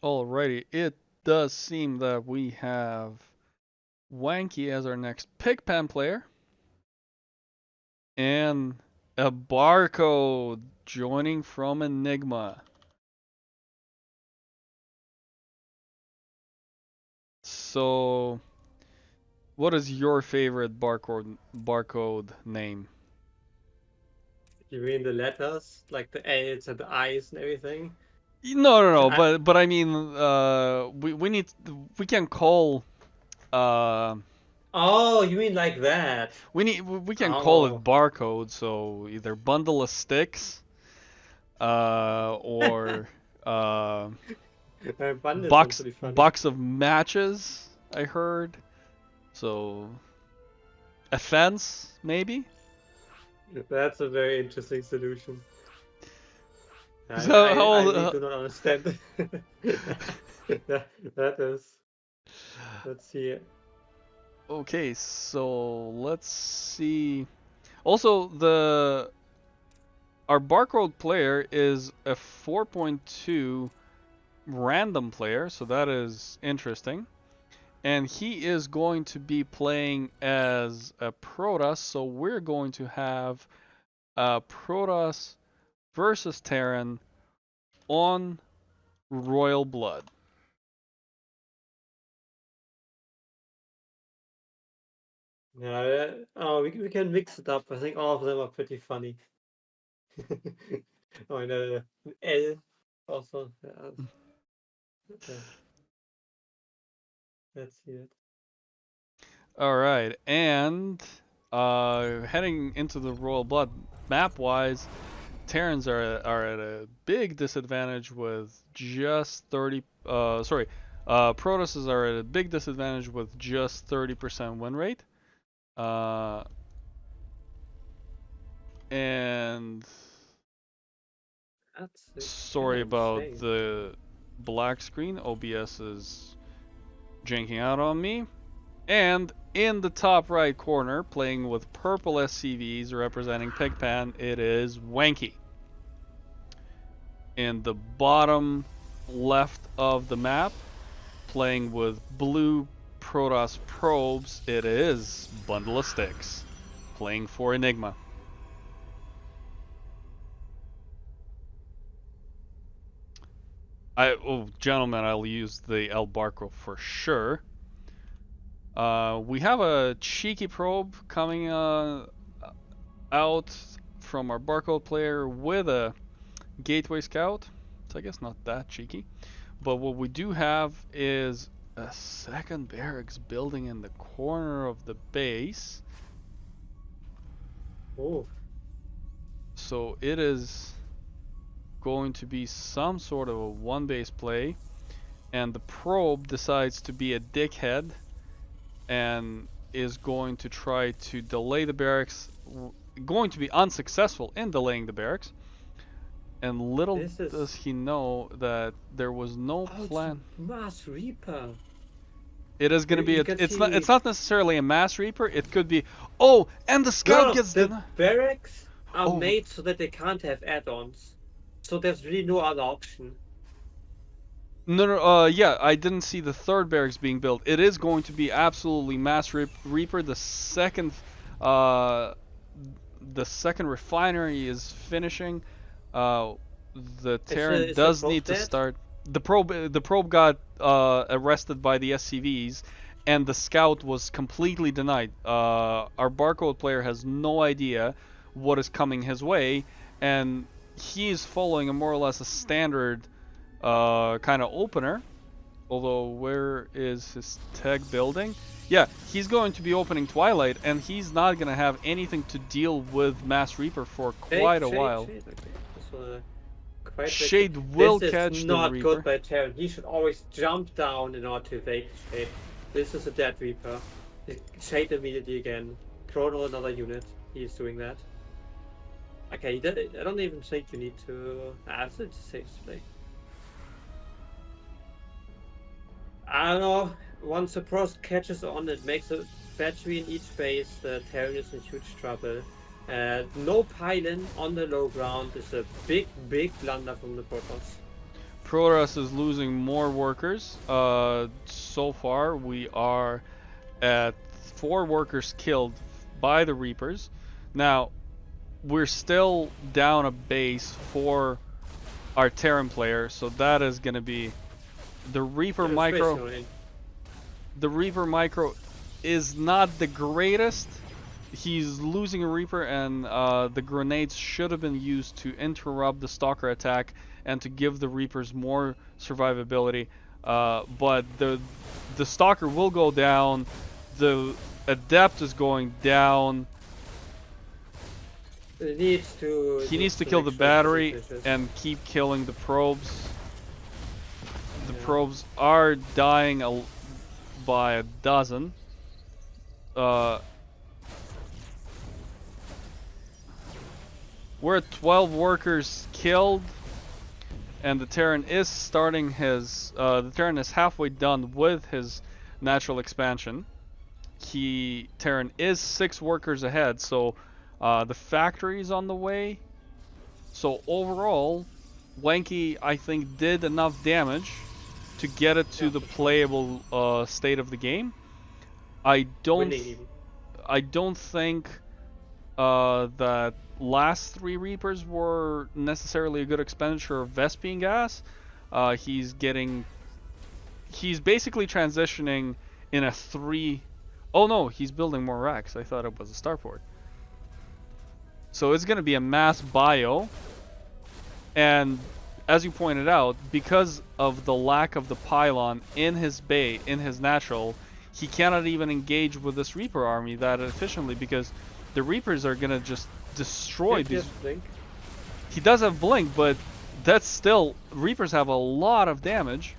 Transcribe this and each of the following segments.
Alrighty, it does seem that we have Wanky as our next PigPan player, and a Barcode joining from Enigma. So, what is your favorite barcode name? You mean the letters, like the L's and the I's and everything? No, I, but I mean, we can call uh oh, you mean like that? we can call it Oh, barcode. So either bundle of sticks, or uh Bundle sounds box pretty funny. box of matches. I heard. So a fence maybe. That's a very interesting solution. I, So I, I how really do not understand. That is. Let's see. okay, so let's see. Also, the our barcode player is a 4.2 random player, so that is interesting. And he is going to be playing as a Protoss, so we're going to have a Protoss versus Terran on Royal Blood. Yeah, we can mix it up. I think all of them are pretty funny. Oh, and L also. Yeah, okay, let's see it. All right, and heading into the Royal Blood, map-wise, Terrans are at a big disadvantage with just 30. Protosses are at a big disadvantage with just 30% win rate. Uh, and That's kind sorry of about insane. the black screen. OBS is janking out on me. And in the top right corner, playing with purple SCVs representing PigPan, it is Wanky. In the bottom left of the map, playing with blue Protoss probes, it is Bundle of Sticks, playing for Enigma. Gentlemen, I'll use the El Barco for sure. We have a cheeky probe coming out from our barcode player with a gateway scout. So I guess not that cheeky. But what we do have is a second barracks building in the corner of the base. Oh, So it is going to be some sort of a one base play. And the probe decides to be a dickhead and is going to try to delay the barracks, going to be unsuccessful in delaying the barracks. And little this is. does he know that there was no Oh, it's plan. Mars Reaper. It is going to be You can it's see. not necessarily a mass reaper. It could be, oh, and the No, scout no, gets the denied. barracks are Oh, made so that they can't have add-ons. So there's really no other option. no, yeah, I didn't see the third barracks being built. It is going to be absolutely mass reaper. Uh, the second refinery is finishing. Uh, the Terran Is the does probe need to dead? start. The probe got arrested by the SCVs, and the scout was completely denied. Our barcode player has no idea what is coming his way, and he is following a more or less a standard kind of opener. Although, where is his tech building? Yeah, he's going to be opening Twilight, and he's not going to have anything to deal with Mass Reaper for Shade, quite a shade, while. shade. Okay, this was quite wicked. Shade will This is catch the not good Reaper. by Terran. He should always jump down in order to evade Shade. This is a dead Reaper. Shade immediately again. Chrono another unit. He is doing that. Okay, I don't even think you need to. It's a safe play. I don't know. Once the Prost catches on, it makes a battery in each base. The Terran is in huge trouble. No pylon on the low ground is a big, big blunder from the Protoss. Protoss is losing more workers. So far we are at 4 workers killed by the Reapers. Now, we're still down a base for our Terran player, so that is going to be the Reaper micro. The Reaper micro is not the greatest. He's losing a Reaper, and the grenades should have been used to interrupt the Stalker attack and to give the Reapers more survivability. But the Stalker will go down. The Adept is going down. He needs to kill the battery and keep killing the probes. The probes are dying by a dozen. We're at 12 workers killed, and the Terran is starting his. The Terran is halfway done with his natural expansion. Terran is 6 workers ahead, so the factory is on the way. So overall, Wanky, I think, did enough damage to get it to the playable state of the game. I don't think that last 3 Reapers were necessarily a good expenditure of Vespene gas. He's basically transitioning in a 3. Oh no, he's building more racks. I thought it was a starport. So it's going to be a mass bio. And as you pointed out, because of the lack of the pylon in his natural, he cannot even engage with this Reaper army that efficiently, because the Reapers are going to just destroy these. He does have blink, but that's still, Reapers have a lot of damage.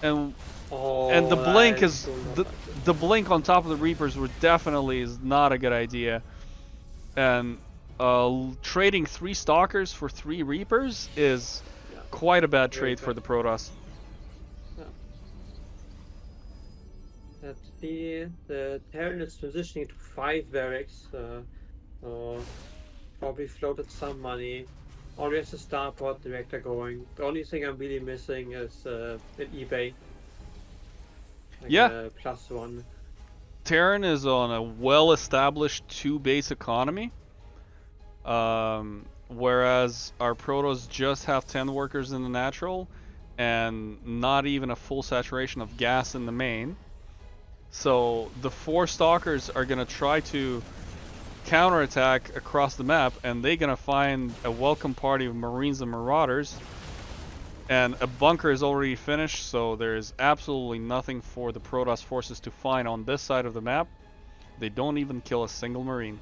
And the blink is the blink on top of the Reapers is not a good idea. And trading 3 Stalkers for 3 Reapers is quite a bad trade for the Protoss. The Terran is transitioning to 5 barracks. Probably floated some money. Already has a starport director going. The only thing I'm really missing is an eBay. +1. Terran is on a well-established 2-base economy, whereas our Protoss just have 10 workers in the natural and not even a full saturation of gas in the main. So the 4 Stalkers are going to try to counterattack across the map, and they're going to find a welcome party of Marines and Marauders. And a bunker is already finished, so there's absolutely nothing for the Protoss forces to find on this side of the map. They don't even kill a single Marine.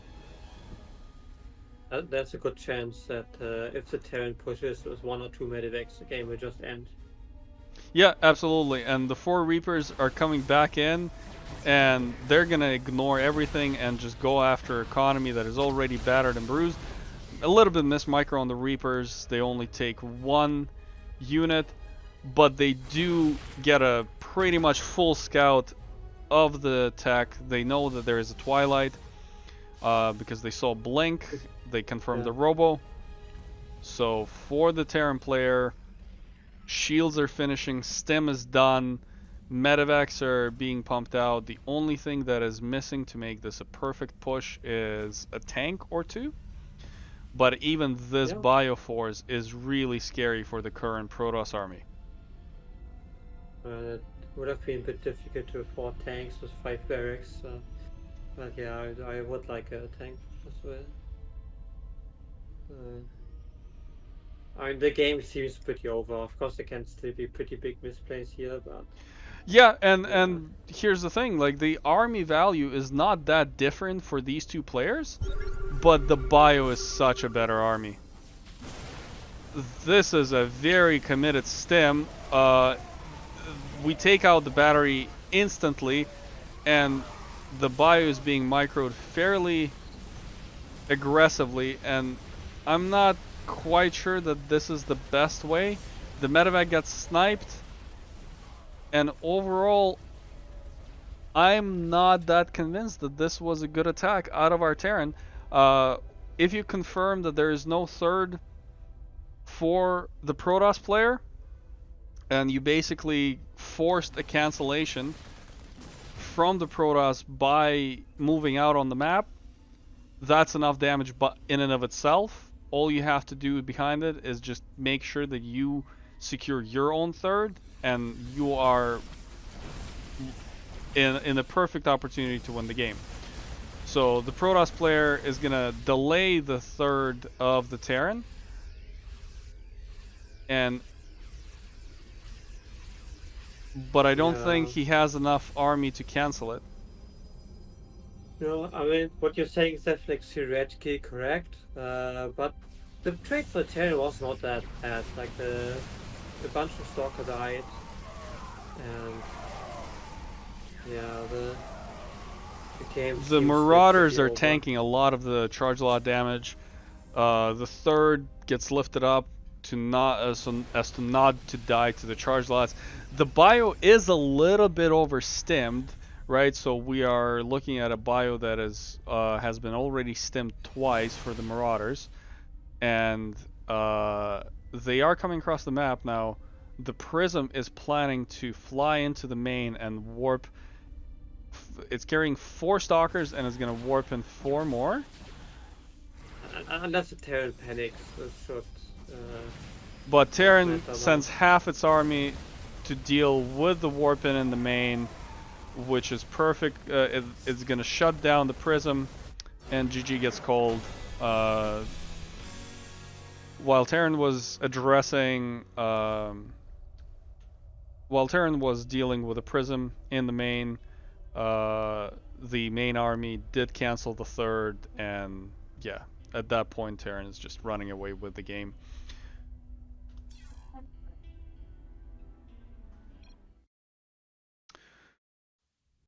That's a good chance that if the Terran pushes with 1 or 2 medivacs, the game will just end. Yeah, absolutely. And the 4 Reapers are coming back in, and they're going to ignore everything and just go after economy that is already battered and bruised. A little bit miss micro on the Reapers. They only take 1 unit, but they do get a pretty much full scout of the tech. They know that there is a Twilight because they saw blink. They confirmed the robo. So for the Terran player, shields are finishing, stim is done, medevacs are being pumped out. The only thing that is missing to make this a perfect push is a tank or 2. But even this Bioforce is really scary for the current Protoss army. It would have been a bit difficult to afford tanks with 5 barracks. But yeah, I would like a tank as well. I mean, the game seems pretty over. Of course, there can still be pretty big misplays here, but... Yeah, and here's the thing, like, the army value is not that different for these 2 players, but the bio is such a better army. This is a very committed stim. We take out the battery instantly, and the bio is being microed fairly aggressively, and I'm not quite sure that this is the best way. The medevac got sniped, and overall, I'm not that convinced that this was a good attack out of our Terran. If you confirm that there is no third for the Protoss player, and you basically forced a cancellation from the Protoss by moving out on the map. That's enough damage in and of itself. All you have to do behind it is just make sure that you secure your own third, and you are in a perfect opportunity to win the game. So the Protoss player is gonna delay the third of the Terran, but I don't think he has enough army to cancel it. No, I mean, what you're saying is definitely theoretically correct, but the trade for Terran was not that bad. Like, a bunch of Stalker died, and yeah, the game. The Marauders are tanking a lot of the charge lot damage. The third gets lifted up to not as to not to die to the charge lots. The bio is a little bit overstimmed, right? So we are looking at a bio that is has been already stimmed twice for the Marauders, and they are coming across the map now. The Prism is planning to fly into the main and warp. It's carrying 4 Stalkers and is going to warp in 4 more. Unless the Terran panics, it should. But Terran sends half its army to deal with the warp in the main, which is perfect. It's going to shut down the Prism, and GG gets called. While Terran was addressing, while Terran was dealing with a Prism in the main, the main army did cancel the third, and yeah, at that point Terran is just running away with the game.